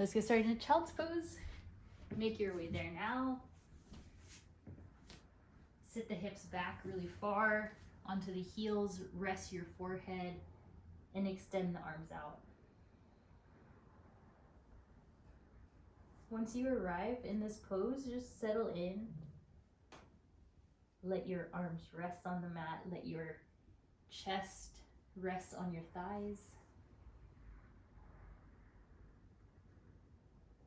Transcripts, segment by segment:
Let's get started in a child's pose. Make your way there now. Sit the hips back really far onto the heels, rest your forehead, and extend the arms out. Once you arrive in this pose, just settle in. Let your arms rest on the mat. Let your chest rest on your thighs.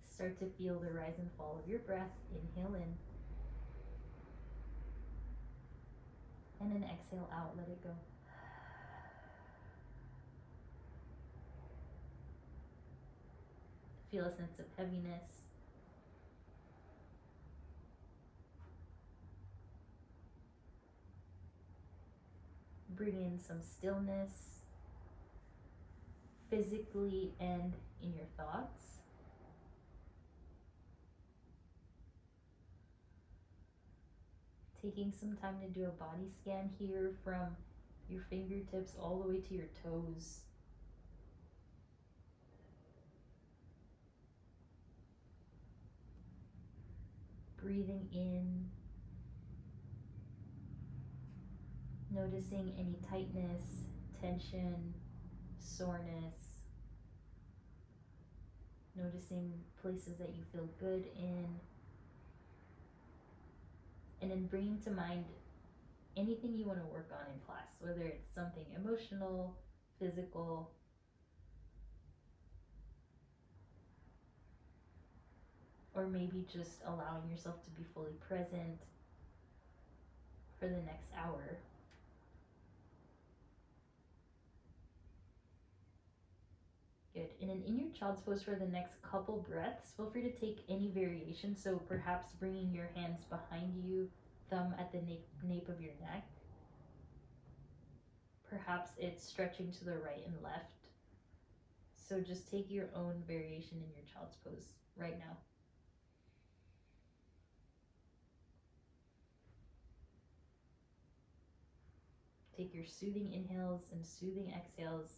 Start to feel the rise and fall of your breath. Inhale in. And then exhale out, let it go. Feel a sense of heaviness. Bring in some stillness, physically and in your thoughts. Taking some time to do a body scan here from your fingertips all the way to your toes. Breathing in. Noticing any tightness, tension, soreness. Noticing places that you feel good in. And then bringing to mind anything you want to work on in class, whether it's something emotional, physical, or maybe just allowing yourself to be fully present for the next hour. Good. And then in your child's pose for the next couple breaths, feel free to take any variation. So perhaps bringing your hands behind you, thumb at the nape of your neck. Perhaps it's stretching to the right and left. So just take your own variation in your child's pose right now. Take your soothing inhales and soothing exhales.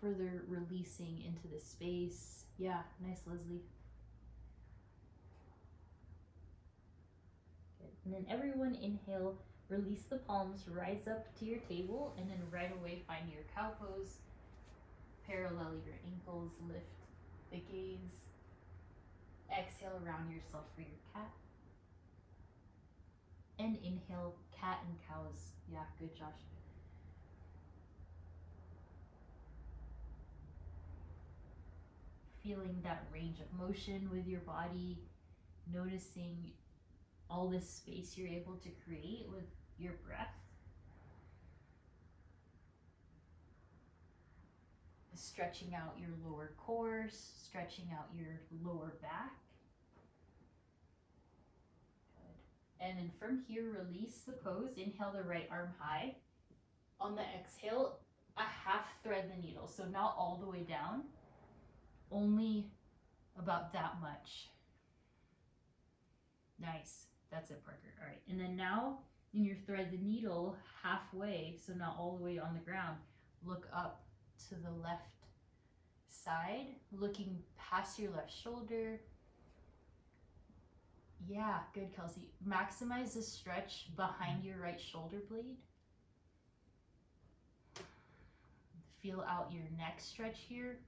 Further releasing into the space. Yeah, nice, Leslie. Good. And then everyone inhale, release the palms, rise up to your table, and then right away find your cow pose. Parallel your ankles, lift the gaze. Exhale, round yourself for your cat. And inhale, cat and cows. Yeah, good, Josh. Feeling that range of motion with your body, noticing all this space you're able to create with your breath. Stretching out your lower core, stretching out your lower back. Good. And then from here, release the pose. Inhale the right arm high. On the exhale, a half thread the needle, so not all the way down. Only about that much. Nice. That's it, Parker. All right. And then now, in your thread the needle halfway, so not all the way on the ground, look up to the left side, looking past your left shoulder. Yeah, good, Kelsey. Maximize the stretch behind your right shoulder blade. Feel out your neck stretch here.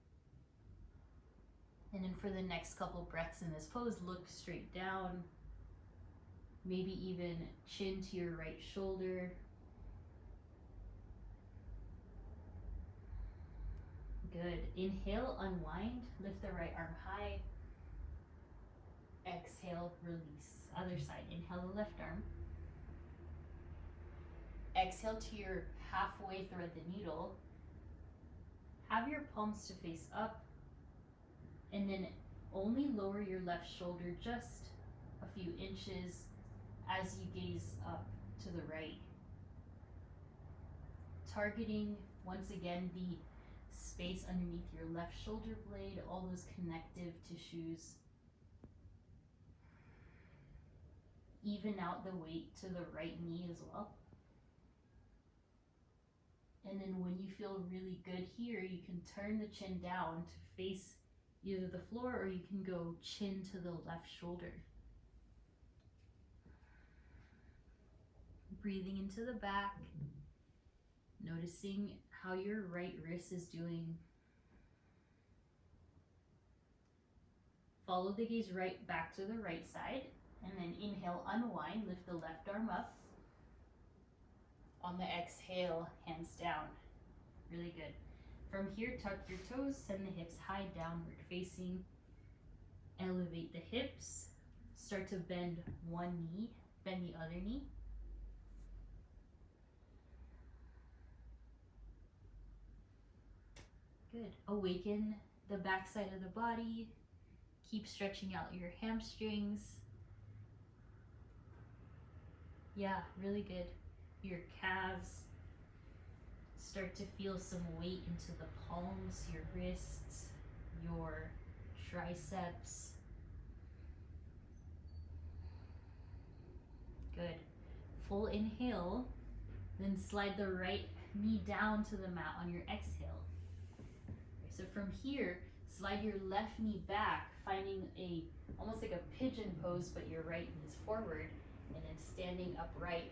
And then for the next couple breaths in this pose, look straight down. Maybe even chin to your right shoulder. Good. Inhale, unwind, lift the right arm high. Exhale, release. Other side. Inhale the left arm. Exhale to your halfway thread the needle. Have your palms to face up. And then only lower your left shoulder just a few inches as you gaze up to the right. Targeting, once again, the space underneath your left shoulder blade, all those connective tissues. Even out the weight to the right knee as well. And then when you feel really good here, you can turn the chin down to face either the floor or you can go chin to the left shoulder. Breathing into the back, noticing how your right wrist is doing. Follow the gaze right back to the right side, and then inhale, unwind, lift the left arm up. On the exhale, hands down. Really good. From here, tuck your toes, send the hips high, downward facing. Elevate the hips. Start to bend one knee, bend the other knee. Good. Awaken the back side of the body. Keep stretching out your hamstrings. Yeah, really good. Your calves. Start to feel some weight into the palms, your wrists, your triceps. Good. Full inhale, then slide the right knee down to the mat on your exhale. So from here, slide your left knee back, finding almost like a pigeon pose, but your right knee is forward, and then standing upright.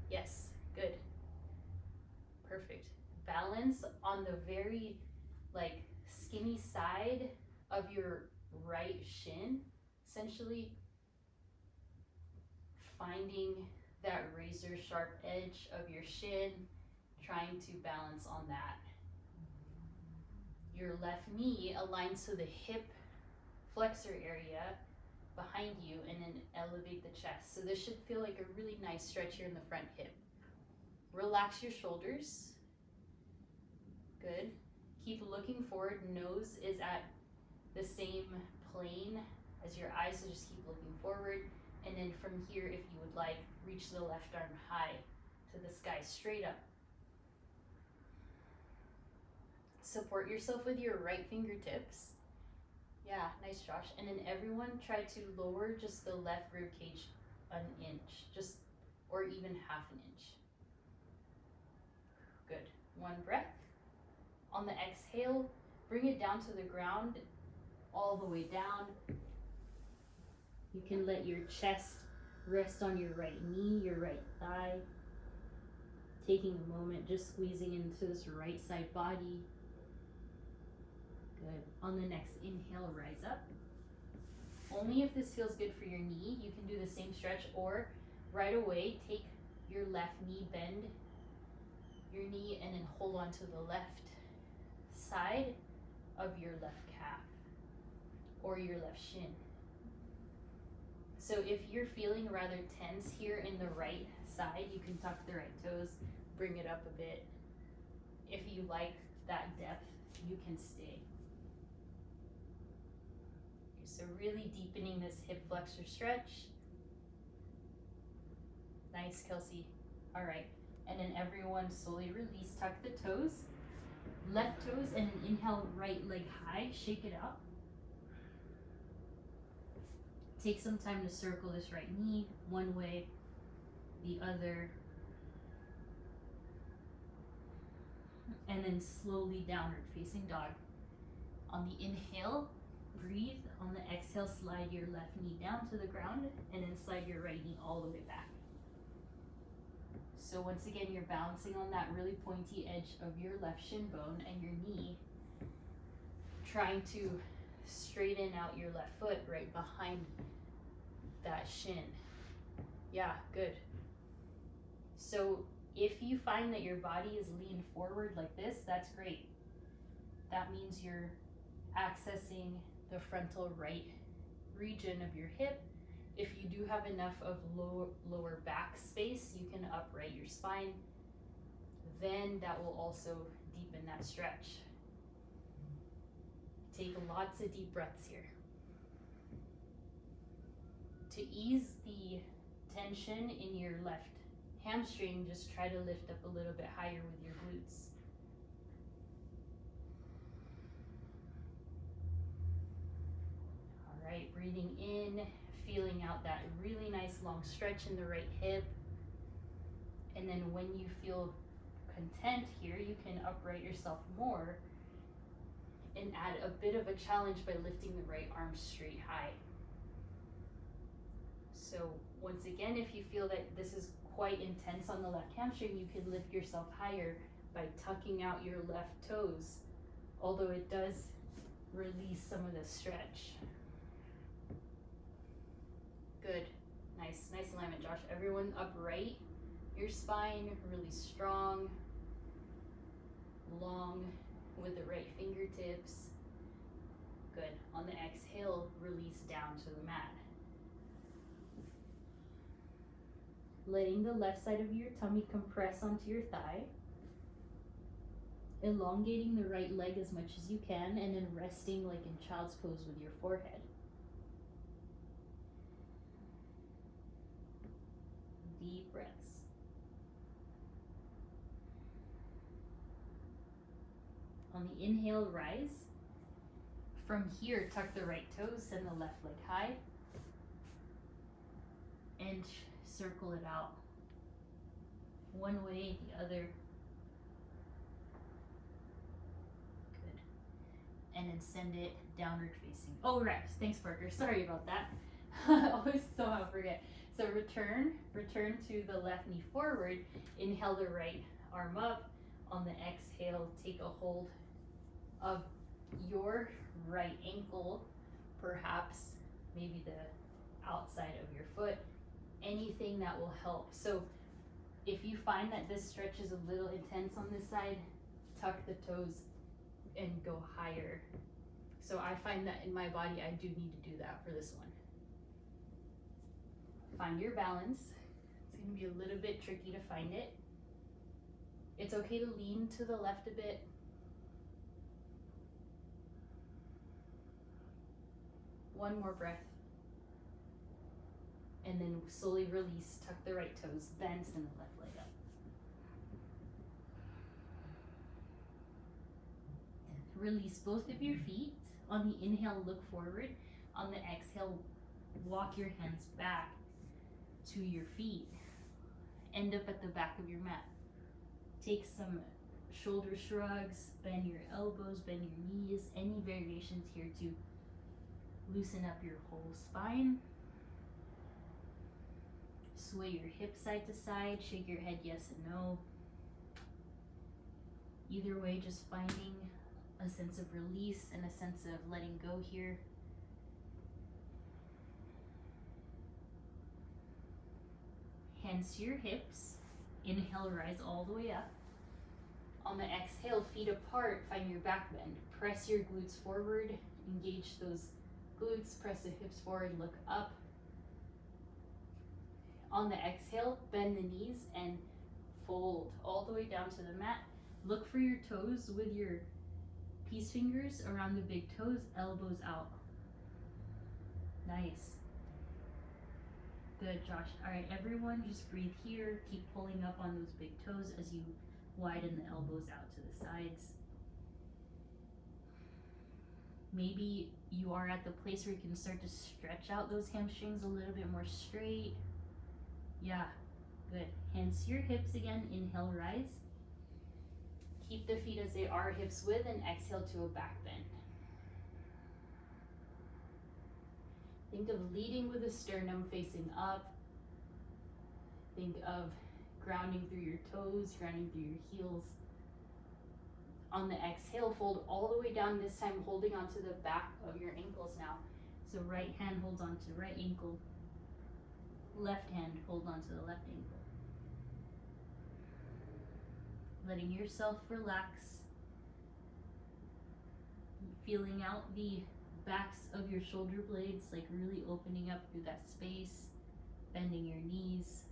Yes, good. Perfect. Balance on the very skinny side of your right shin, essentially finding that razor sharp edge of your shin, trying to balance on that. Your left knee aligns to the hip flexor area behind you, and then elevate the chest. So this should feel like a really nice stretch here in the front hip. Relax your shoulders. Good. Keep looking forward. Nose is at the same plane as your eyes, so just keep looking forward. And then from here, if you would like, reach the left arm high to the sky, straight up. Support yourself with your right fingertips. Yeah, nice, Josh. And then everyone try to lower just the left rib cage an inch, or even half an inch. Good. One breath. On the exhale, bring it down to the ground, all the way down. You can let your chest rest on your right knee, your right thigh. Taking a moment, just squeezing into this right side body. Good. On the next inhale, rise up. Only if this feels good for your knee, you can do the same stretch, or right away, take your left knee, bend your knee, and then hold on to the left side of your left calf or your left shin. So if you're feeling rather tense here in the right side, you can tuck the right toes, bring it up a bit. If you like that depth, you can stay. So really deepening this hip flexor stretch. Nice, Kelsey. All right. And then everyone slowly release, tuck the toes, left toes, and inhale, right leg high, shake it out. Take some time to circle this right knee, one way, the other. And then slowly downward facing dog. On the inhale, breathe. On the exhale, slide your left knee down to the ground, and then slide your right knee all the way back. So once again, you're balancing on that really pointy edge of your left shin bone and your knee, trying to straighten out your left foot right behind that shin. Yeah, good. So if you find that your body is leaned forward like this, that's great. That means you're accessing the frontal right region of your hip. If you do have enough of lower back space, you can upright your spine. Then that will also deepen that stretch. Take lots of deep breaths here. To ease the tension in your left hamstring, just try to lift up a little bit higher with your glutes. All right, breathing in, feeling out that really nice long stretch in the right hip. And then when you feel content here, you can upright yourself more. And and add a bit of a challenge by lifting the right arm straight high. So once again, if you feel that this is quite intense on the left hamstring, you can lift yourself higher by tucking out your left toes, although it does release some of the stretch. Good. Nice alignment, Josh. Everyone upright. Your spine really strong, long with the right fingertips. Good. On the exhale, release down to the mat. Letting the left side of your tummy compress onto your thigh. Elongating the right leg as much as you can, and then resting like in child's pose with your forehead. Deep breaths. On the inhale, rise. From here, tuck the right toes, send the left leg high, and circle it out. One way, the other. Good. And then send it downward facing. Oh, right. Thanks, Parker. Sorry about that. I always somehow forget. So return to the left knee forward. Inhale the right arm up. On the exhale, take a hold of your right ankle, perhaps maybe the outside of your foot, anything that will help. So if you find that this stretch is a little intense on this side, tuck the toes and go higher. So I find that in my body, I do need to do that for this one. Find your balance. It's going to be a little bit tricky to find it. It's okay to lean to the left a bit. One more breath. And then slowly release, tuck the right toes, then send the left leg up. Release both of your feet. On the inhale, look forward. On the exhale, walk your hands back to your feet. End up at the back of your mat. Take some shoulder shrugs, bend your elbows, bend your knees, any variations here to loosen up your whole spine. Sway your hips side to side, shake your head yes and no. Either way, just finding a sense of release and a sense of letting go here. Hands to your hips. Inhale, rise all the way up. On the exhale, feet apart, find your back bend. Press your glutes forward, engage those glutes, press the hips forward, look up. On the exhale, bend the knees and fold all the way down to the mat. Look for your toes with your peace fingers around the big toes, elbows out. Nice. Good, Josh. All right, everyone, just breathe here. Keep pulling up on those big toes as you widen the elbows out to the sides. Maybe you are at the place where you can start to stretch out those hamstrings a little bit more straight. Yeah, good. Hands to your hips again. Inhale, rise. Keep the feet as they are, hips width, and exhale to a back bend. Think of leading with the sternum facing up. Think of grounding through your toes, grounding through your heels. On the exhale, fold all the way down, this time holding onto the back of your ankles now. So right hand holds onto the right ankle. Left hand holds onto the left ankle. Letting yourself relax. Feeling out the backs of your shoulder blades, like really opening up through that space. Bending your knees.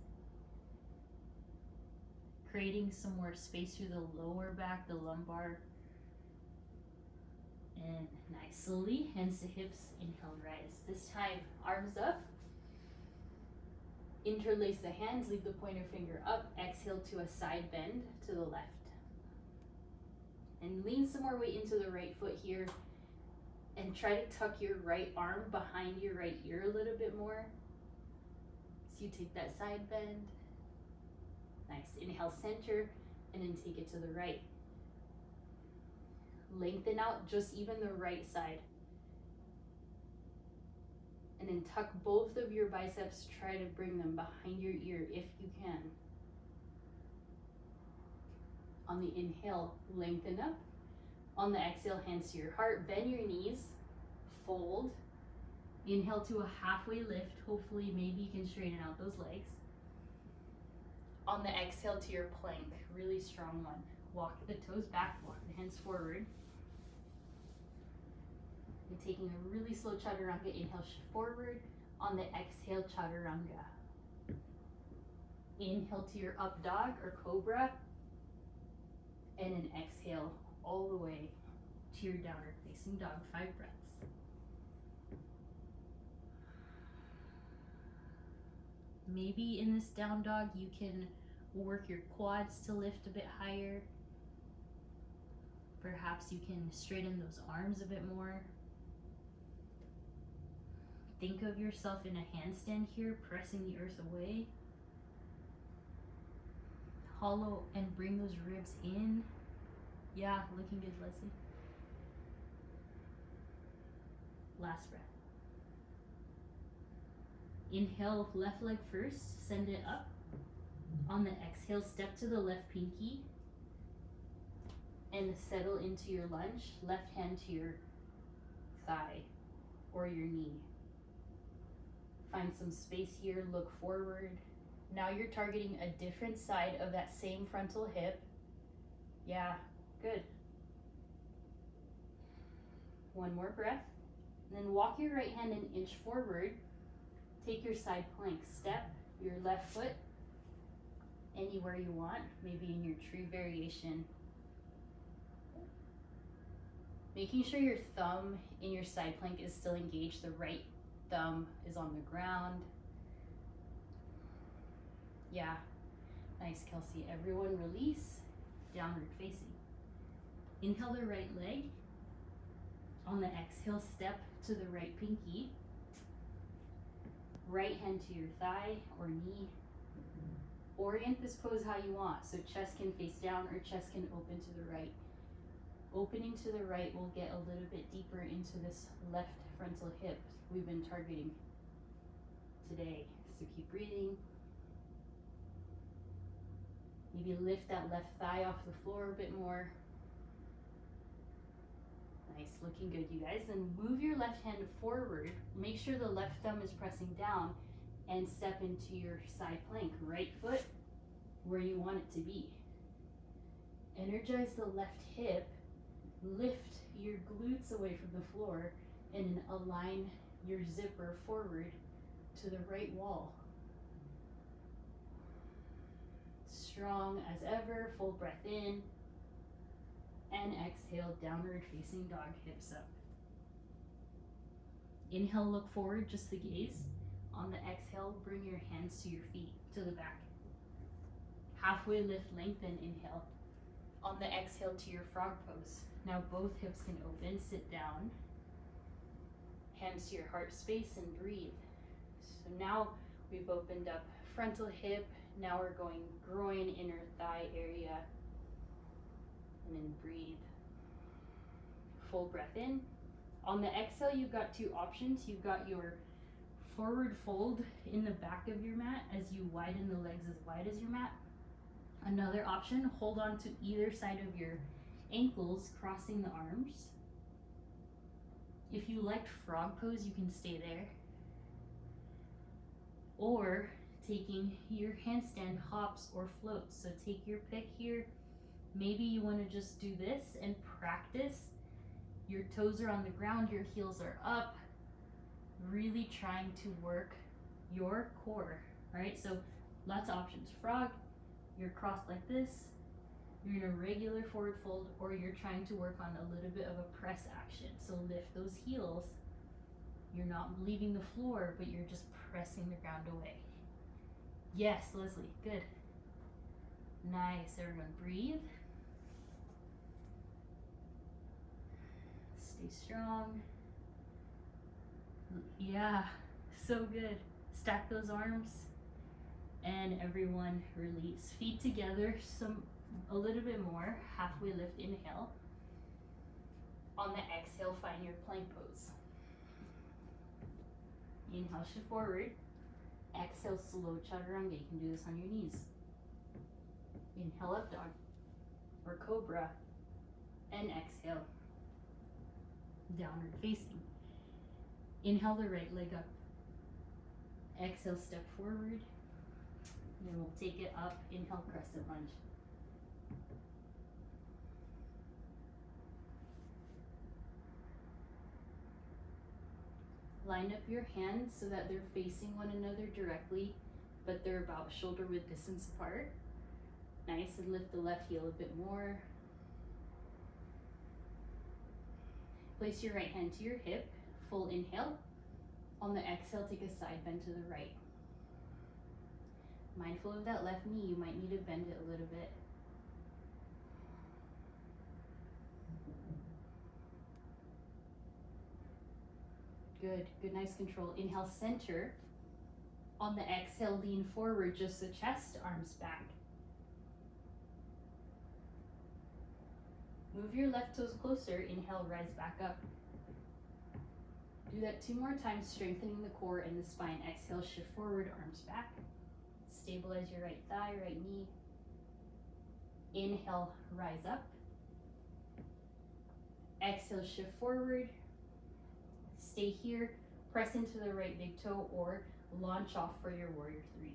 Creating some more space through the lower back, the lumbar. And nice. Slowly, hands to hips, inhale, rise. This time, arms up. Interlace the hands, leave the pointer finger up. Exhale to a side bend to the left. And lean some more weight into the right foot here. And try to tuck your right arm behind your right ear a little bit more. So you take that side bend. Nice. Inhale, center, and then take it to the right. lengthen out just even the right side. And then tuck both of your biceps, try to bring them behind your ear if you can. On the inhale, lengthen up. On the exhale, hands to your heart, bend your knees, fold. Inhale to a halfway lift. Hopefully, maybe you can straighten out those legs. On the exhale to your plank, really strong one. Walk the toes back, walk the hands forward. And taking a really slow chaturanga, inhale, shift forward. On the exhale, chaturanga. Inhale to your up dog or cobra. And an exhale all the way to your downward facing dog, 5 breaths. Maybe in this down dog, you can work your quads to lift a bit higher. Perhaps you can straighten those arms a bit more. Think of yourself in a handstand here, pressing the earth away. Hollow and bring those ribs in. Yeah, looking good, Leslie. Last breath. Inhale, left leg first, send it up. On the exhale, step to the left pinky and settle into your lunge. Left hand to your thigh or your knee. Find some space here, look forward. Now you're targeting a different side of that same frontal hip. Yeah, good. One more breath. And then walk your right hand an inch forward. Take your side plank. Step your left foot anywhere you want, maybe in your tree variation. Making sure your thumb in your side plank is still engaged. The right thumb is on the ground. Yeah, nice, Kelsey. Everyone release, downward facing. Inhale the right leg. On the exhale, step to the right pinky. Right hand to your thigh or knee. Orient this pose how you want. So chest can face down or chest can open to the right. Opening to the right will get a little bit deeper into this left frontal hip we've been targeting today. So keep breathing. Maybe lift that left thigh off the floor a bit more. Nice, looking good, you guys. Then move your left hand forward. Make sure the left thumb is pressing down and step into your side plank. Right foot where you want it to be. Energize the left hip. Lift your glutes away from the floor and align your zipper forward to the right wall. Strong as ever. Full breath in. And exhale, downward facing dog, hips up. Inhale, look forward, just the gaze. On the exhale, bring your hands to your feet, to the back. Halfway lift, lengthen, inhale. On the exhale to your frog pose. Now both hips can open, sit down. Hands to your heart space and breathe. So now we've opened up frontal hip. Now we're going groin, inner thigh area. And then breathe. Full breath in. On the exhale, you've got 2 options. You've got your forward fold in the back of your mat as you widen the legs as wide as your mat. Another option, hold on to either side of your ankles, crossing the arms. If you liked frog pose, you can stay there. Or taking your handstand hops or floats. So take your pick here. Maybe you want to just do this and practice. Your toes are on the ground, your heels are up. Really trying to work your core, all right? So lots of options. Frog, you're crossed like this. You're in a regular forward fold, or you're trying to work on a little bit of a press action. So lift those heels. You're not leaving the floor, but you're just pressing the ground away. Yes, Leslie, good. Nice, everyone, breathe. Stay strong. Yeah, so good. Stack those arms. And everyone release. Feet together, a little bit more. Halfway lift, inhale. On the exhale, find your plank pose. Inhale, shift forward. Exhale, slow chaturanga. You can do this on your knees. Inhale, up dog or cobra. And exhale, downward facing. Inhale the right leg up. Exhale, step forward. Then we'll take it up. Inhale, crescent lunge. Line up your hands so that they're facing one another directly, but they're about shoulder width distance apart. Nice, and lift the left heel a bit more. Place your right hand to your hip, full inhale. On the exhale, take a side bend to the right. Mindful of that left knee, you might need to bend it a little bit. Good, nice control. Inhale, center. On the exhale, lean forward, just the chest, arms back. Move your left toes closer. Inhale, rise back up. Do that 2 more times, strengthening the core and the spine. Exhale, shift forward, arms back. Stabilize your right thigh, right knee. Inhale, rise up. Exhale, shift forward. Stay here, press into the right big toe or launch off for your warrior 3.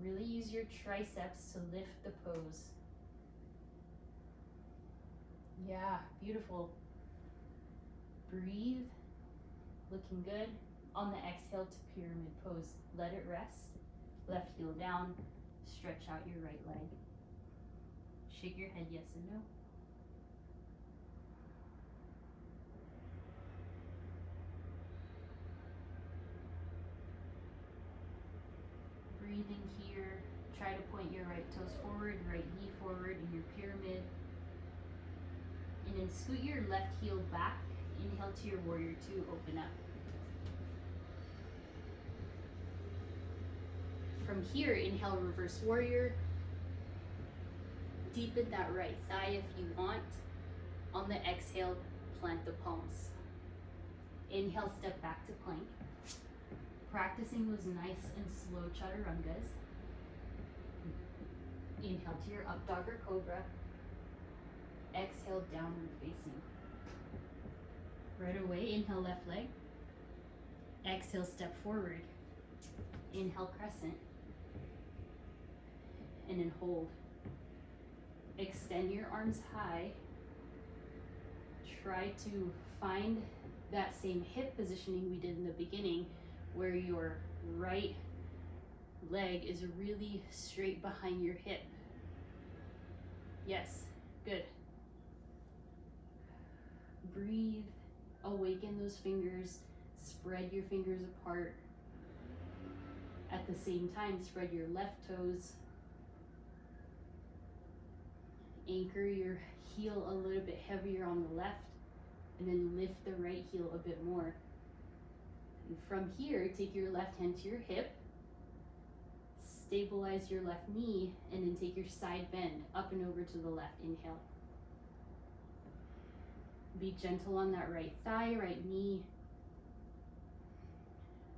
Really use your triceps to lift the pose. Yeah, beautiful. Breathe, looking good. On the exhale to pyramid pose, let it rest. Left heel down, stretch out your right leg. Shake your head yes and no. Breathing here, try to point your right toes forward, right knee forward in your pyramid. And then scoot your left heel back. Inhale to your warrior 2, open up. From here, inhale, reverse warrior. Deepen that right thigh if you want. On the exhale, plant the palms. Inhale, step back to plank. Practicing those nice and slow chaturangas. Inhale to your up dog or cobra. Exhale, downward facing. Right away, inhale, left leg. Exhale, step forward. Inhale, crescent. And then hold. Extend your arms high. Try to find that same hip positioning we did in the beginning, where your right leg is really straight behind your hip. Yes, good. Breathe, awaken those fingers, spread your fingers apart. At the same time, spread your left toes. Anchor your heel a little bit heavier on the left, and then lift the right heel a bit more. And from here, take your left hand to your hip, stabilize your left knee, and then take your side bend up and over to the left. Inhale. Be gentle on that right thigh, right knee.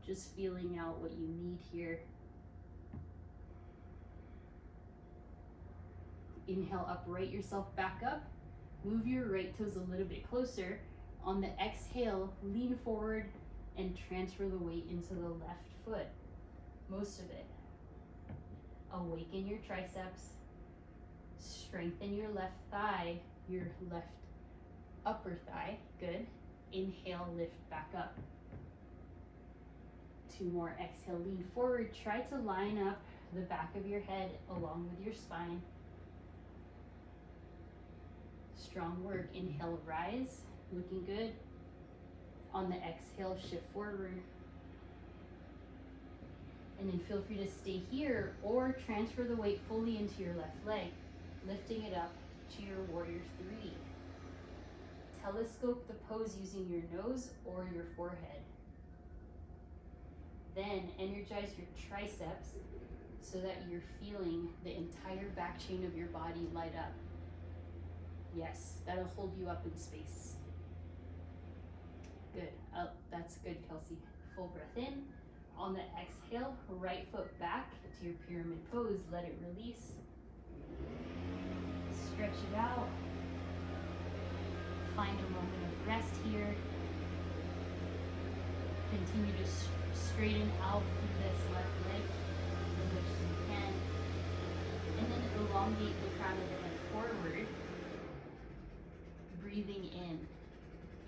Just feeling out what you need here. Inhale, upright yourself back up. Move your right toes a little bit closer. On the exhale, lean forward and transfer the weight into the left foot. Most of it. Awaken your triceps. Strengthen your left thigh, your left upper thigh. Good. Inhale, lift back up. 2 more. Exhale, lean forward. Try to line up the back of your head along with your spine. Strong work. Inhale, rise. Looking good. On the exhale, shift forward. And then feel free to stay here or transfer the weight fully into your left leg, lifting it up to your warrior 3. Telescope the pose using your nose or your forehead. Then energize your triceps so that you're feeling the entire back chain of your body light up. Yes, that'll hold you up in space. Good. Oh, that's good, Kelsey. Full breath in. On the exhale, right foot back to your pyramid pose. Let it release. Stretch it out. Find a moment of rest here. Continue to straighten out through this left leg as much as you can. And then elongate the crown of the head forward. Breathing in.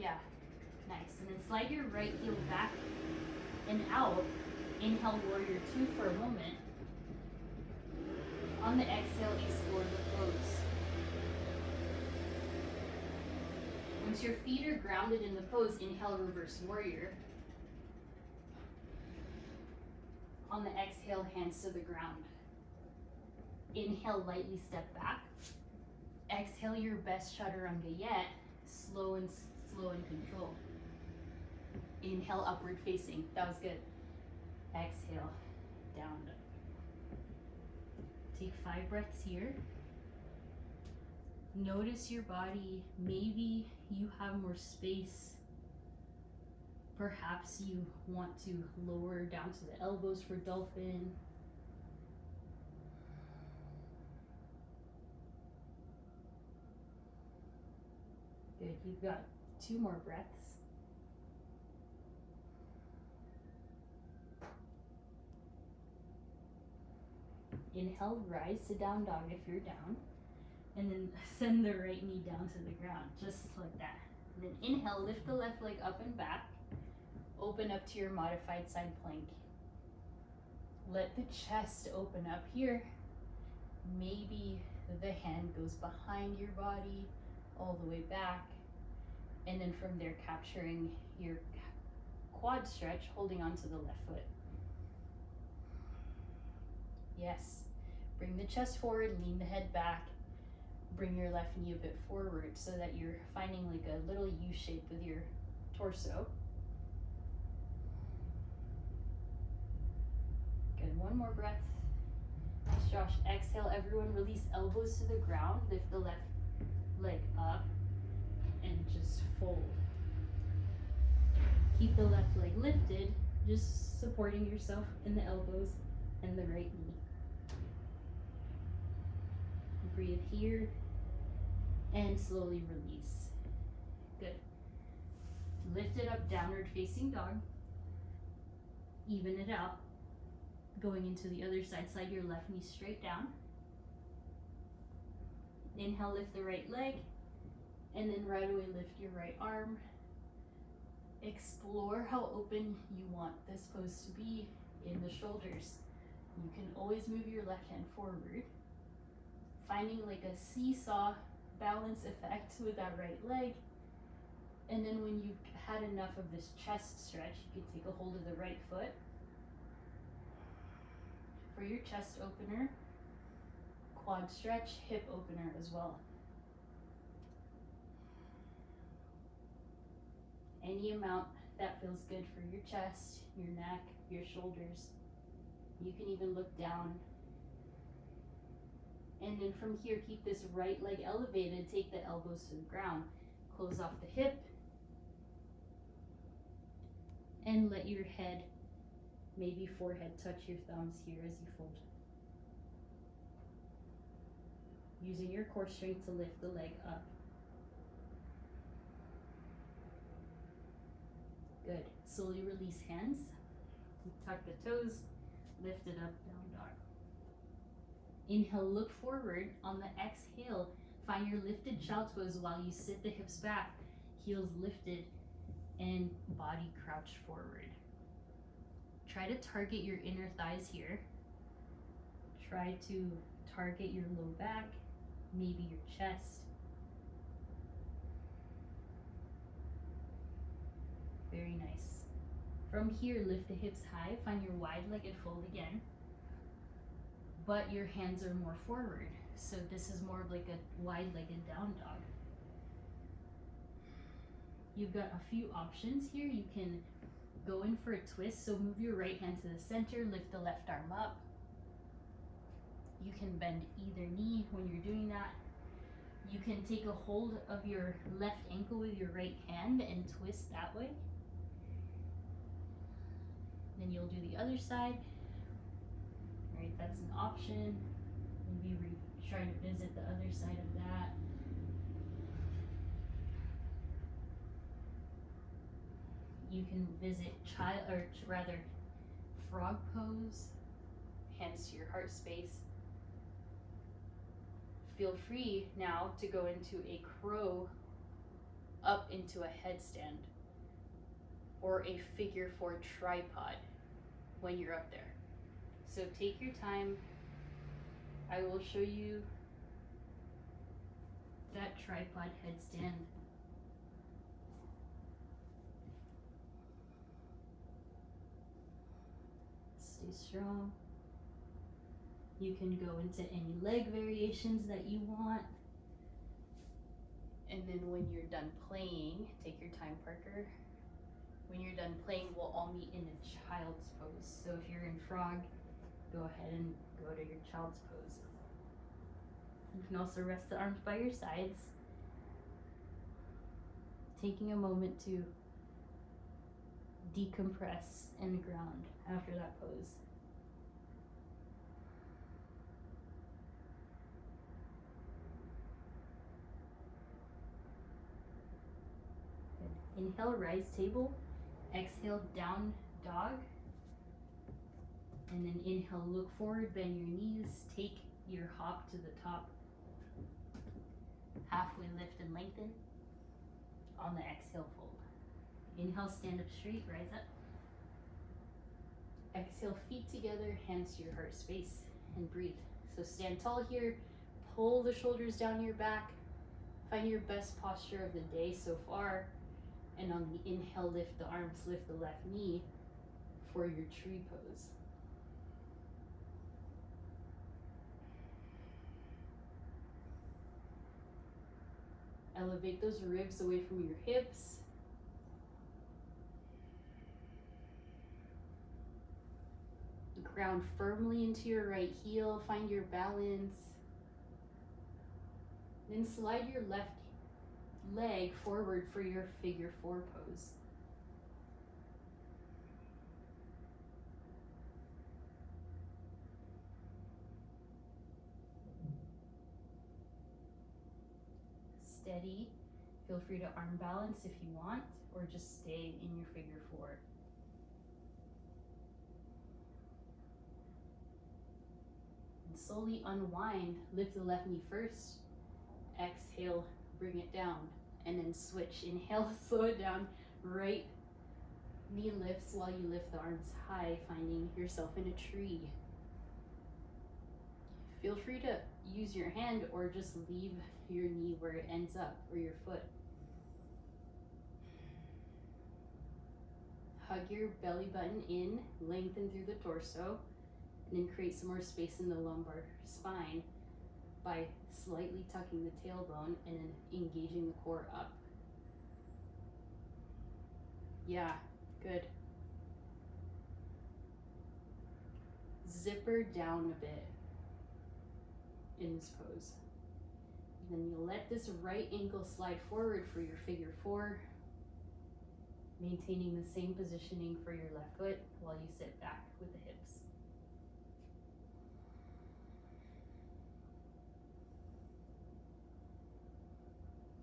Yeah, nice. And then slide your right heel back and out. Inhale, warrior two for a moment. On the exhale, explore the pose. Once your feet are grounded in the pose, inhale, reverse warrior. On the exhale, hands to the ground. Inhale, lightly step back. Exhale your best chaturanga yet, slow and control. Inhale, upward facing. That was good. Exhale, down dog. Take 5 breaths here. Notice your body. Maybe you have more space. Perhaps you want to lower down to the elbows for dolphin. Good, you've got 2 more breaths. Inhale, rise to down dog if you're down. And then send the right knee down to the ground, just like that. And then inhale, lift the left leg up and back. Open up to your modified side plank. Let the chest open up here. Maybe the hand goes behind your body all the way back. And then from there, capturing your quad stretch, holding onto the left foot. Yes. Bring the chest forward, lean the head back. Bring your left knee a bit forward so that you're finding like a little U shape with your torso. Good, 1 more breath. Nice, Josh. Exhale, everyone release elbows to the ground. Lift the left leg up and just fold. Keep the left leg lifted, just supporting yourself in the elbows and the right knee. Breathe here and slowly release. Good. Lift it up, downward facing dog. Even it out. Going into the other side, slide your left knee straight down. Inhale, lift the right leg, and then right away lift your right arm. Explore how open you want this pose to be in the shoulders. You can always move your left hand forward. Finding like a seesaw balance effect with that right leg. And then when you've had enough of this chest stretch, you can take a hold of the right foot. For your chest opener, quad stretch, hip opener as well. Any amount that feels good for your chest, your neck, your shoulders. You can even look down. And then from here, keep this right leg elevated, take the elbows to the ground, close off the hip, and let your head, maybe forehead, touch your thumbs here as you fold. Using your core strength to lift the leg up. Good. Slowly release hands, tuck the toes, lift it up, down dog. Inhale, look forward. On the exhale, find your lifted child's pose while you sit the hips back, heels lifted, and body crouched forward. Try to target your inner thighs here. Try to target your low back, maybe your chest. Very nice. From here, lift the hips high, find your wide-legged fold again. But your hands are more forward. So this is more of like a wide-legged down dog. You've got a few options here. You can go in for a twist. So move your right hand to the center, lift the left arm up. You can bend either knee when you're doing that. You can take a hold of your left ankle with your right hand and twist that way. Then you'll do the other side. Right, that's an option. Maybe try to visit the other side of that. You can visit frog pose, hands to your heart space. Feel free now to go into a crow up into a headstand or a figure 4 tripod when you're up there. So take your time. I will show you that tripod headstand. Stay strong. You can go into any leg variations that you want. And then when you're done playing, take your time, Parker. When you're done playing, we'll all meet in a child's pose. So if you're in frog, go ahead and go to your child's pose. You can also rest the arms by your sides, taking a moment to decompress and ground after that pose. Good. Inhale, rise table. Exhale, down dog. And then inhale, look forward, bend your knees, take your hop to the top. Halfway lift and lengthen. On the exhale, fold. Inhale, stand up straight, rise up. Exhale, feet together, hands to your heart space, and breathe. So stand tall here, pull the shoulders down your back. Find your best posture of the day so far. And on the inhale, lift the arms, lift the left knee for your tree pose. Elevate those ribs away from your hips. Ground firmly into your right heel, find your balance. Then slide your left leg forward for your figure 4 pose. Steady. Feel free to arm balance if you want, or just stay in your figure 4. And slowly unwind. Lift the left knee first. Exhale, bring it down. And then switch. Inhale, slow it down. Right knee lifts while you lift the arms high, finding yourself in a tree. Feel free to use your hand or just leave your knee where it ends up, or your foot. Hug your belly button in, lengthen through the torso, and then create some more space in the lumbar spine by slightly tucking the tailbone and then engaging the core up. Yeah, good. Zipper down a bit in this pose. And then you'll let this right ankle slide forward for your figure 4, maintaining the same positioning for your left foot while you sit back with the hips.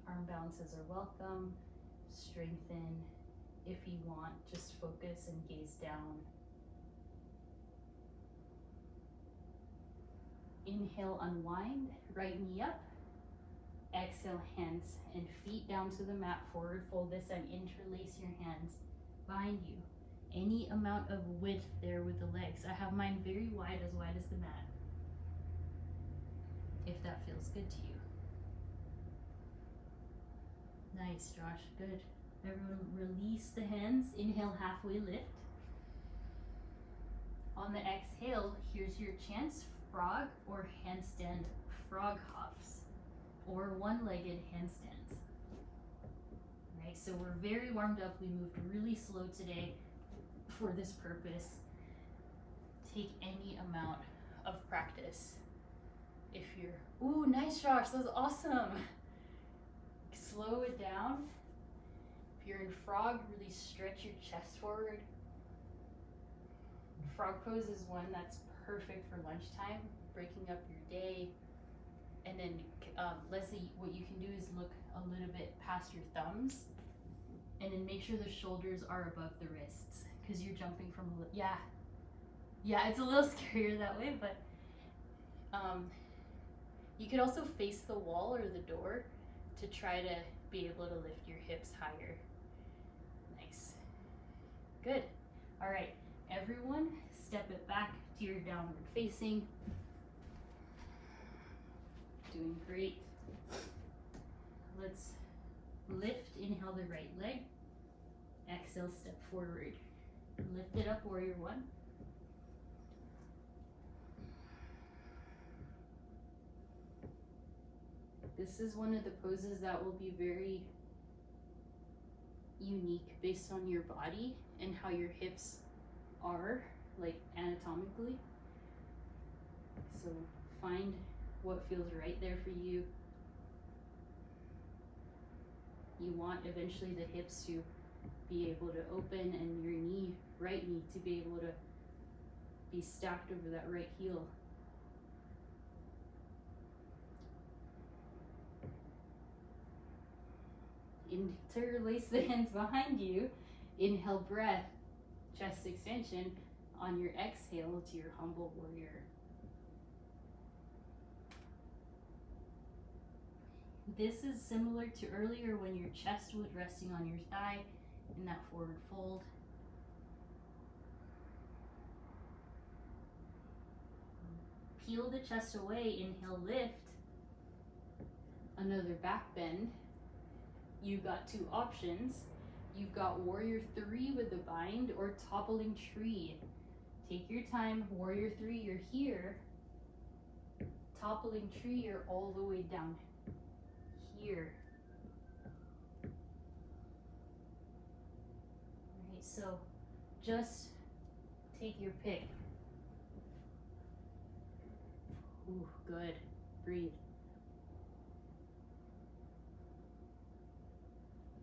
Arm balances are welcome. Strengthen if you want, just focus and gaze down. Inhale, unwind, right knee up. Exhale, hands and feet down to the mat, forward fold this and interlace your hands behind you. Any amount of width there with the legs. I have mine very wide as the mat, if that feels good to you. Nice, Josh, good. Everyone release the hands. Inhale, halfway lift. On the exhale, here's your chance, frog or handstand frog hops, or one-legged handstands. Right, so we're very warmed up. We moved really slow today for this purpose. Take any amount of practice. If you're, ooh, nice, Josh, that was awesome. Slow it down. If you're in frog, really stretch your chest forward. Frog pose is one that's perfect for lunchtime, breaking up your day. And then Leslie, what you can do is look a little bit past your thumbs, and then make sure the shoulders are above the wrists, because you're jumping from yeah, it's a little scarier that way, but you could also face the wall or the door to try to be able to lift your hips higher. Nice. Good. All right, everyone, step it back to your downward facing. Doing great. Let's lift, inhale the right leg. Exhale, step forward. Lift it up, warrior one. This is one of the poses that will be very unique based on your body and how your hips are, like anatomically. So find what feels right there for you. You want eventually the hips to be able to open and your knee, right knee, to be able to be stacked over that right heel. Interlace the hands behind you. Inhale, breath, chest extension. On your exhale to your humble warrior. This is similar to earlier when your chest was resting on your thigh in that forward fold. Peel the chest away, inhale, lift. Another back bend. You've got two options. You've got warrior three with the bind or toppling tree. Take your time. Warrior three, you're here. Toppling tree, you're all the way down here. Alright, so just take your pick. Ooh, good. Breathe.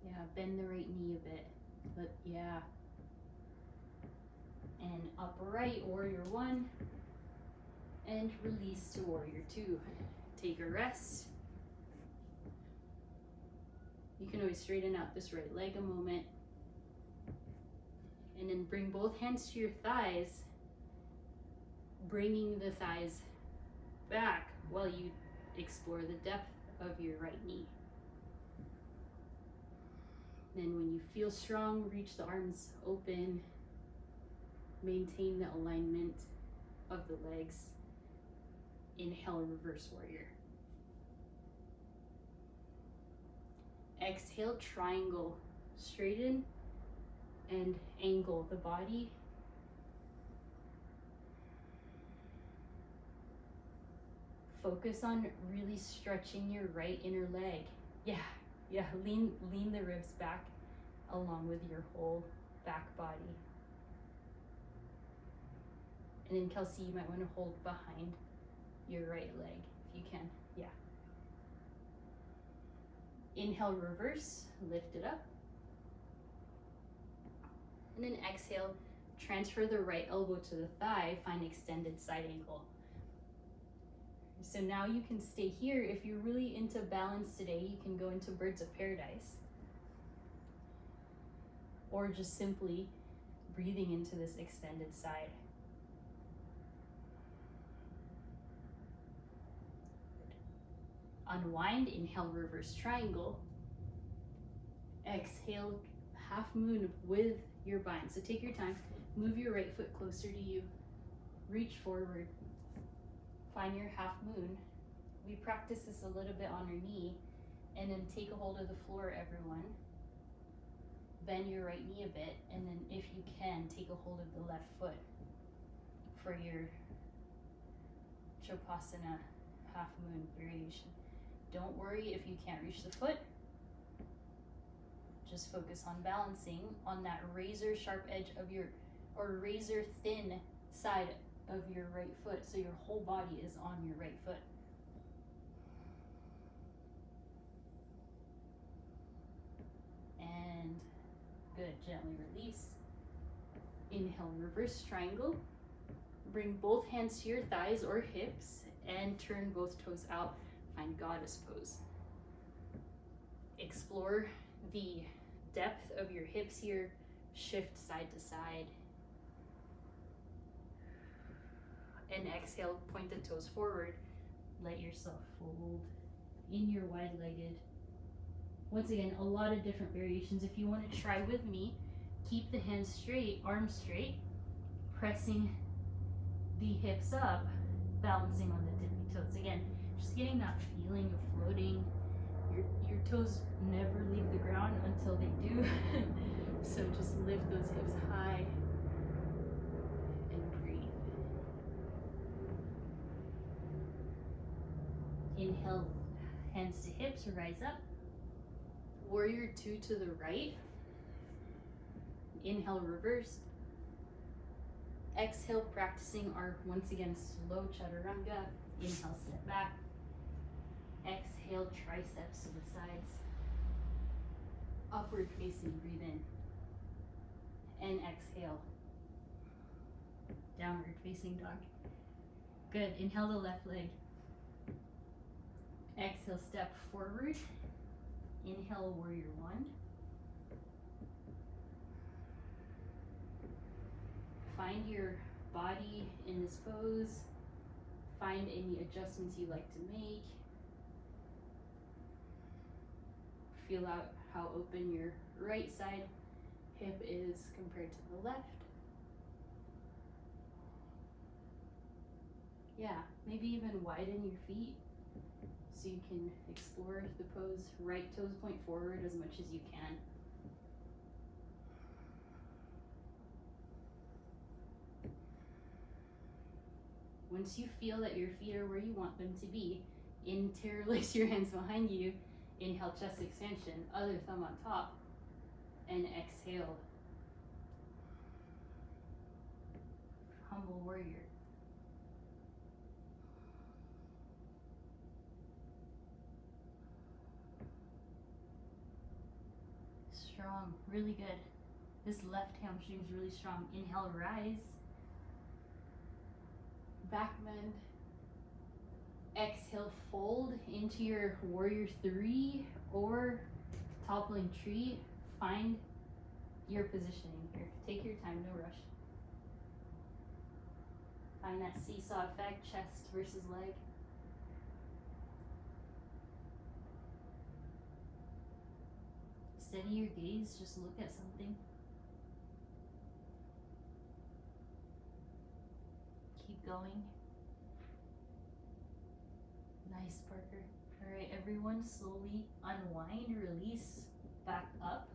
Yeah, bend the right knee a bit. But yeah. And upright, warrior one. And release to warrior two. Take a rest. You can always straighten out this right leg a moment. And then bring both hands to your thighs, bringing the thighs back while you explore the depth of your right knee. Then when you feel strong, reach the arms open. Maintain the alignment of the legs. Inhale, reverse warrior. Exhale, triangle. Straighten and angle the body. Focus on really stretching your right inner leg. Yeah, lean the ribs back along with your whole back body. And then Kelsey, you might want to hold behind your right leg if you can. Yeah. Inhale, reverse, lift it up. And then exhale, transfer the right elbow to the thigh, find extended side angle. So now you can stay here. If you're really into balance today, you can go into birds of paradise. Or just simply breathing into this extended side. Unwind, inhale, reverse triangle. Exhale, half moon with your bind. So take your time, move your right foot closer to you, reach forward, find your half moon. We practice this a little bit on our knee, and then take a hold of the floor, everyone. Bend your right knee a bit, and then if you can, take a hold of the left foot for your Chopasana half moon variation. Don't worry if you can't reach the foot. Just focus on balancing on that razor sharp edge of your, or razor thin side of your right foot, so your whole body is on your right foot. gently release. Inhale, reverse triangle. Bring both hands to your thighs or hips and turn both toes out. Find goddess pose. Explore the depth of your hips here. Shift side to side. And exhale, point the toes forward. Let yourself fold in your wide-legged. Once again, a lot of different variations. If you want to try with me, keep the hands straight, arms straight, pressing the hips up, balancing on the tippy toes. Again, just getting that feeling of floating. Your toes never leave the ground until they do. So just lift those hips high and breathe. Inhale, hands to hips, rise up. Warrior 2 to the right. Inhale, reverse. Exhale, practicing our, once again, slow chaturanga. Inhale, step back. Exhale, triceps to the sides. Upward facing, breathe in. And exhale. Downward facing dog. Good, inhale the left leg. Exhale, step forward. Inhale, warrior 1. Find your body in this pose. Find any adjustments you like to make. Feel out how open your right side hip is compared to the left. Yeah, maybe even widen your feet so you can explore the pose. Right toes point forward as much as you can. Once you feel that your feet are where you want them to be, interlace your hands behind you. Inhale, chest expansion, other thumb on top, and exhale. Humble warrior. Strong, really good. This left hamstring is really strong. Inhale, rise. Back bend. Exhale, fold into your warrior 3 or toppling tree. Find your positioning here. Take your time, no rush. Find that seesaw effect, chest versus leg. Steady your gaze, just look at something. Keep going. Nice, Parker. All right, everyone, slowly unwind, release, back up,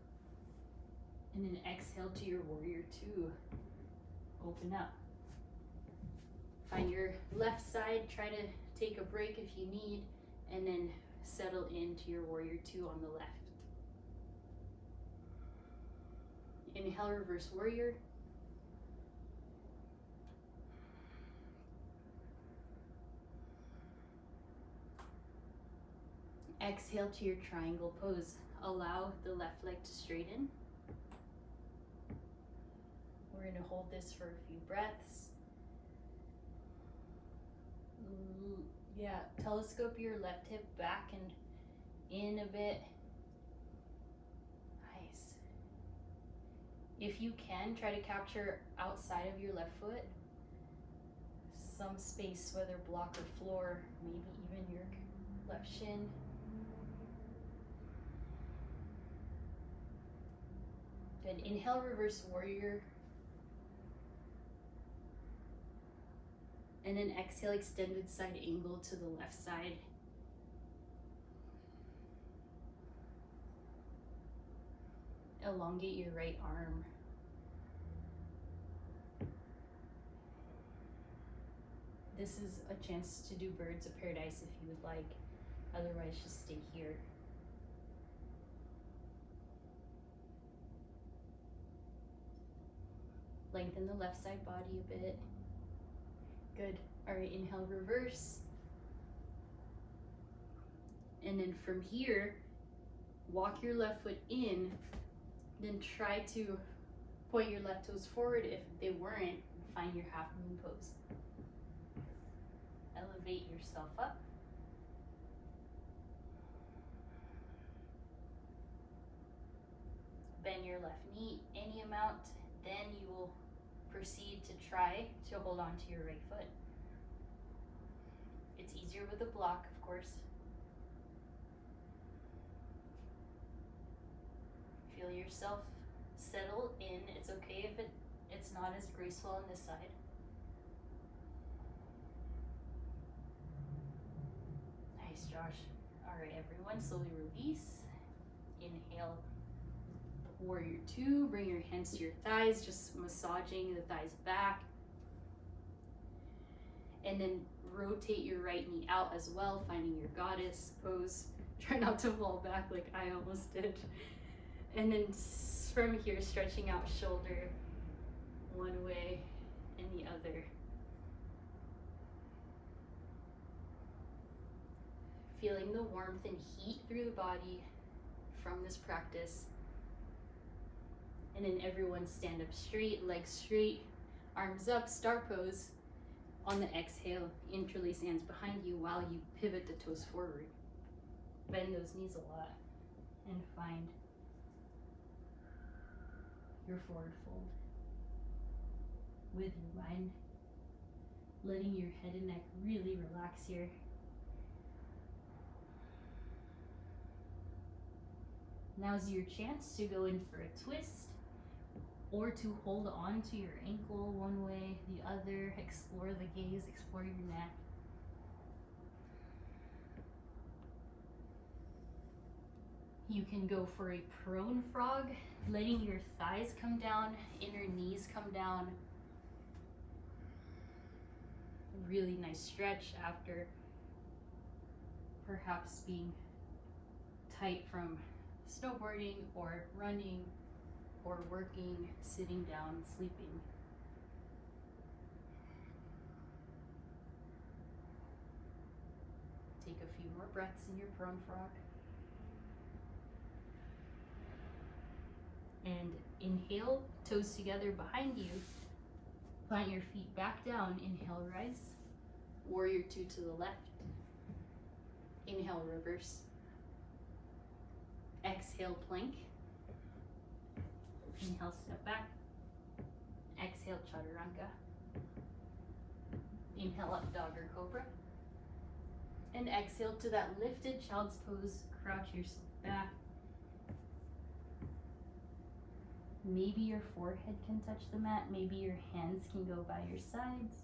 and then exhale to your warrior 2. Open up. Find your left side, try to take a break if you need, and then settle into your warrior 2 on the left. Inhale, reverse warrior. Exhale to your triangle pose. Allow the left leg to straighten. We're going to hold this for a few breaths. Yeah, telescope your left hip back and in a bit. Nice. If you can, try to capture outside of your left foot some space, whether block or floor, maybe even your left shin. Good. Inhale, reverse warrior. And then exhale, extended side angle to the left side. Elongate your right arm. This is a chance to do birds of paradise if you would like. Otherwise, just stay here. Lengthen the left side body a bit. Good. All right, inhale, reverse. And then from here, walk your left foot in, Then try to point your left toes forward. If they weren't, find your half moon pose. Elevate yourself up. Bend your left knee any amount, then you will proceed to try to hold on to your right foot. It's easier with a block, of course. Feel yourself settle in. It's okay if it's not as graceful on this side. Nice, Josh. All right, everyone, slowly release. Inhale. Warrior two, bring your hands to your thighs, just massaging the thighs back. And then rotate your right knee out as well, finding your goddess pose. Try not to fall back like I almost did. And then from here, stretching out shoulder one way and the other. Feeling the warmth and heat through the body from this practice. And then everyone stand up straight, legs straight, arms up, star pose. On the exhale, interlace hands behind you while you pivot the toes forward. Bend those knees a lot and find your forward fold. With your mind, letting your head and neck really relax here. Now's your chance to go in for a twist, or to hold on to your ankle one way, the other. Explore the gaze, explore your neck. You can go for a prone frog, letting your thighs come down, inner knees come down. Really nice stretch after perhaps being tight from snowboarding or running or working, sitting down, sleeping. Take a few more breaths in your prone frog. And inhale, toes together behind you. Plant your feet back down. Inhale, rise. Warrior two to the left. Inhale, reverse. Exhale, plank. Inhale, step back. Exhale, chaturanga. Inhale, up dog or cobra. And exhale to that lifted child's pose. Crouch yourself back. Maybe your forehead can touch the mat. Maybe your hands can go by your sides.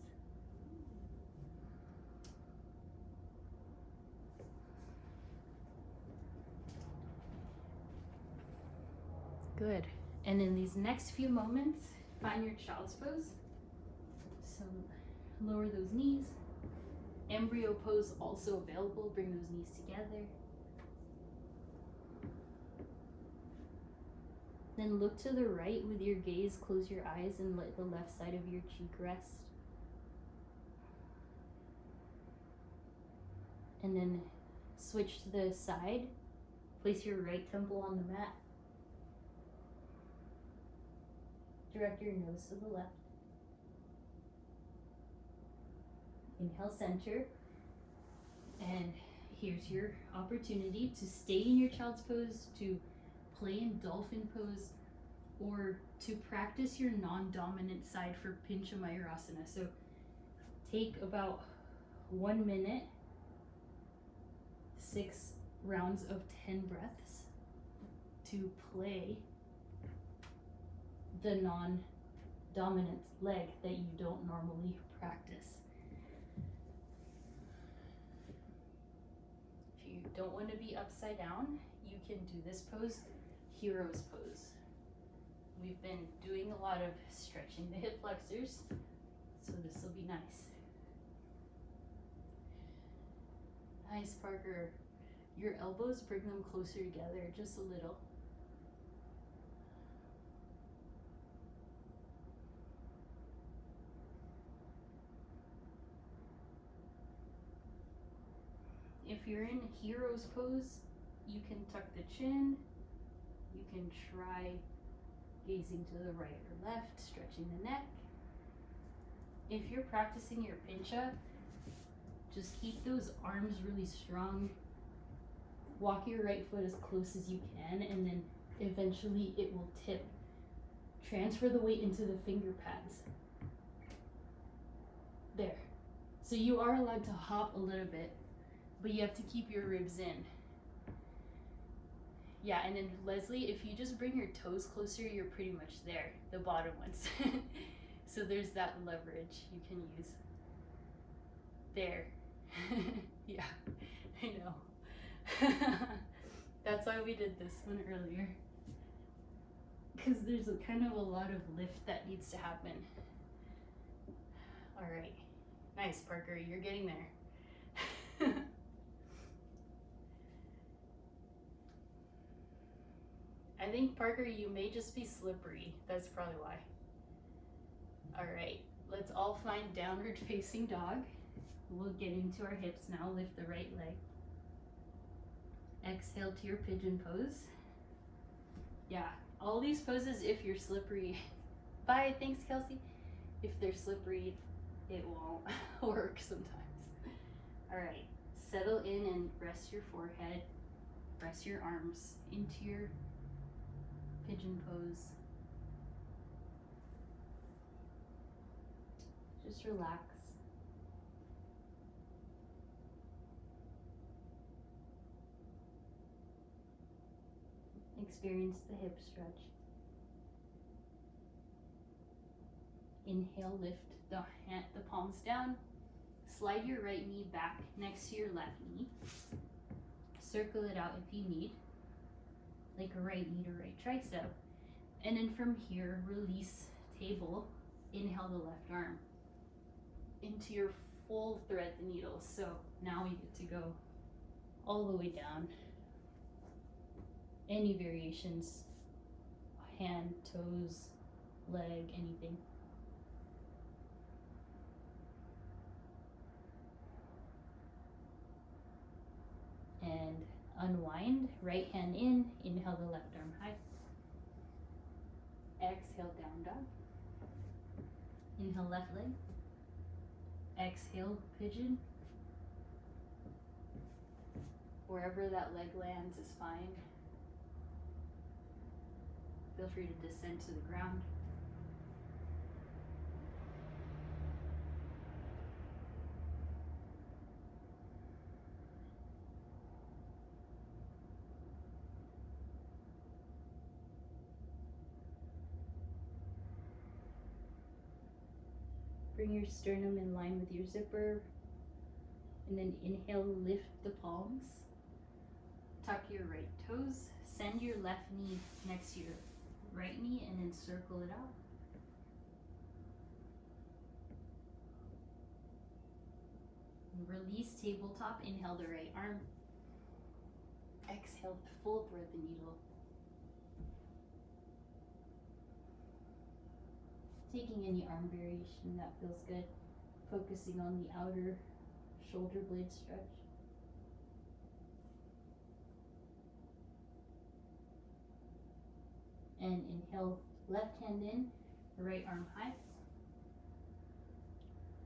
Good. And in these next few moments, find your child's pose. So lower those knees. Embryo pose also available. Bring those knees together. Then look to the right with your gaze. Close your eyes and let the left side of your cheek rest. And then switch to the side. Place your right temple on the mat. Direct your nose to the left. Inhale, center. And here's your opportunity to stay in your child's pose, to play in dolphin pose, or to practice your non-dominant side for Pincha Mayurasana. So take about 1 minute, 6 rounds of 10 breaths to play the non-dominant leg that you don't normally practice. If you don't want to be upside down, you can do this pose, hero's pose. We've been doing a lot of stretching the hip flexors, so this will be nice. Nice, Parker. Your elbows, bring them closer together just a little. If you're in hero's pose, you can tuck the chin. You can try Gazing to the right or left, stretching the neck. If you're practicing your pincha, just keep those arms really strong. Walk your right foot as close as you can, and then eventually it will tip. Transfer the weight into the finger pads. There. So you are allowed to hop a little bit, but you have to keep your ribs in. Yeah, and then Leslie, if you just bring your toes closer, you're pretty much there, the bottom ones. So there's that leverage you can use. There. Yeah, I know. That's why we did this one earlier. Because there's a kind of a lot of lift that needs to happen. All right. Nice, Parker. You're getting there. I think, Parker, you may just be slippery. That's probably why. All right. Let's all find downward facing dog. We'll get into our hips now. Lift the right leg. Exhale to your pigeon pose. Yeah, all these poses, if you're slippery, bye, thanks, Kelsey. If they're slippery, it won't work sometimes. All right, settle in and rest your forehead. Press your arms into your pigeon pose. Just relax. Experience the hip stretch. Inhale, lift the palms down. Slide your right knee back next to your left knee. Circle it out if you need, like a right knee to right tricep. And then from here, release table. Inhale the left arm into your full thread the needle. So now we get to go all the way down. Any variations, hand, toes, leg, anything. And unwind, right hand in, inhale the left arm high. Exhale, down dog. Inhale, left leg. Exhale, pigeon. Wherever that leg lands is fine. Feel free to descend to the ground. Bring your sternum in line with your zipper. And then inhale, lift the palms. Tuck your right toes. Send your left knee next to your right knee and then circle it out. Release tabletop. Inhale the right arm. Exhale, full thread the needle. Taking any arm variation that feels good. Focusing on the outer shoulder blade stretch. And inhale, left hand in, right arm high.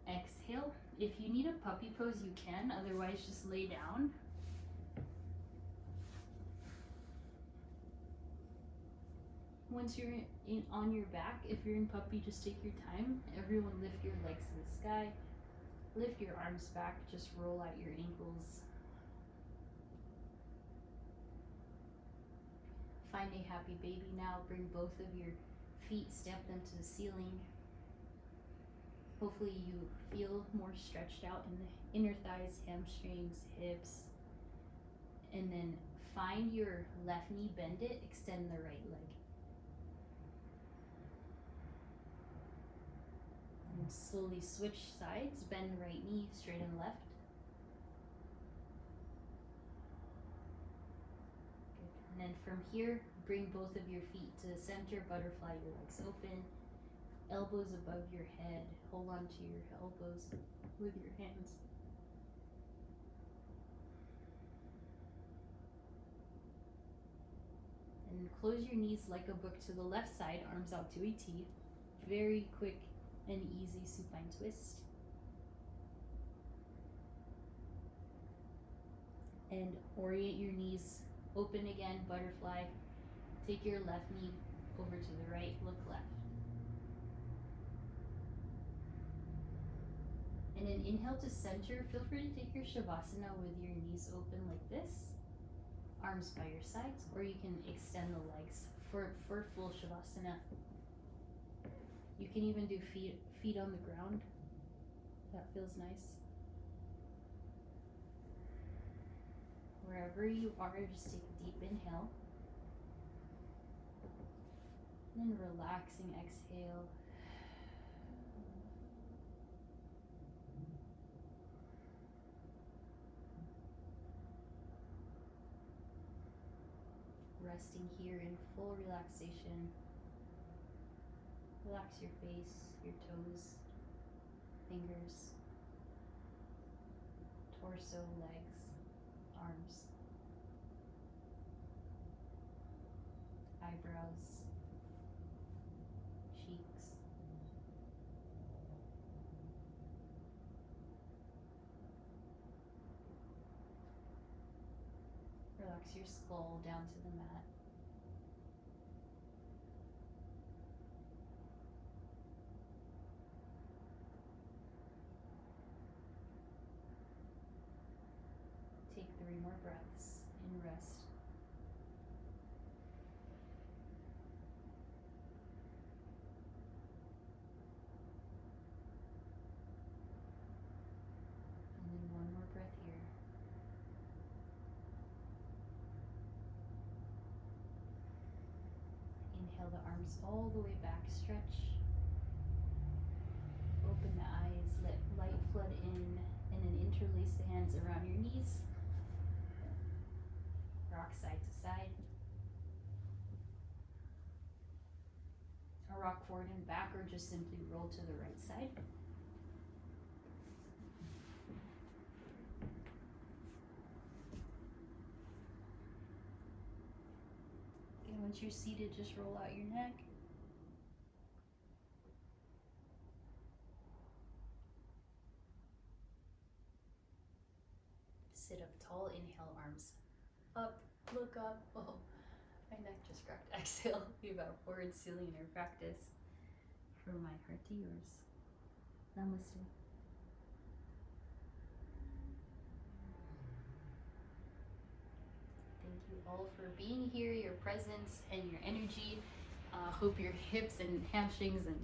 Exhale. If you need a puppy pose, you can. Otherwise, just lay down. Once you're on your back, if you're in puppy, just take your time. Everyone lift your legs to the sky. Lift your arms back. Just roll out your ankles. Find a happy baby now. Bring both of your feet, step them to the ceiling. Hopefully you feel more stretched out in the inner thighs, hamstrings, hips. And then find your left knee, bend it, extend the right leg. And slowly switch sides, bend right knee, straighten left. And then from here, bring both of your feet to the center, butterfly your legs open, elbows above your head, hold on to your elbows with your hands. And close your knees like a book to the left side, arms out to a T. Very quick and easy supine twist. And orient your knees, open again, butterfly. Take your left knee over to the right, look left. And then inhale to center. Feel free to take your Shavasana with your knees open like this, arms by your sides, or you can extend the legs for full Shavasana. You can even do feet on the ground. That feels nice. Wherever you are, just take a deep inhale. And then relaxing exhale. Resting here in full relaxation. Relax your face, your toes, fingers, torso, legs, arms, eyebrows, cheeks. Relax your skull down to the mat. Take 3 more breaths in rest. And then 1 more breath here. Inhale the arms all the way back, stretch. Open the eyes, let light flood in, and then interlace the hands around your knees. Rock side to side. Or rock forward and back, or just simply roll to the right side. Okay, once you're seated, just roll out your neck. Sit up tall, inhale, arms up, look up. Oh, my neck just cracked. Exhale, be about forward ceiling in your practice. From my heart to yours. Namaste. Thank you all for being here, your presence and your energy. Hope your hips and hamstrings and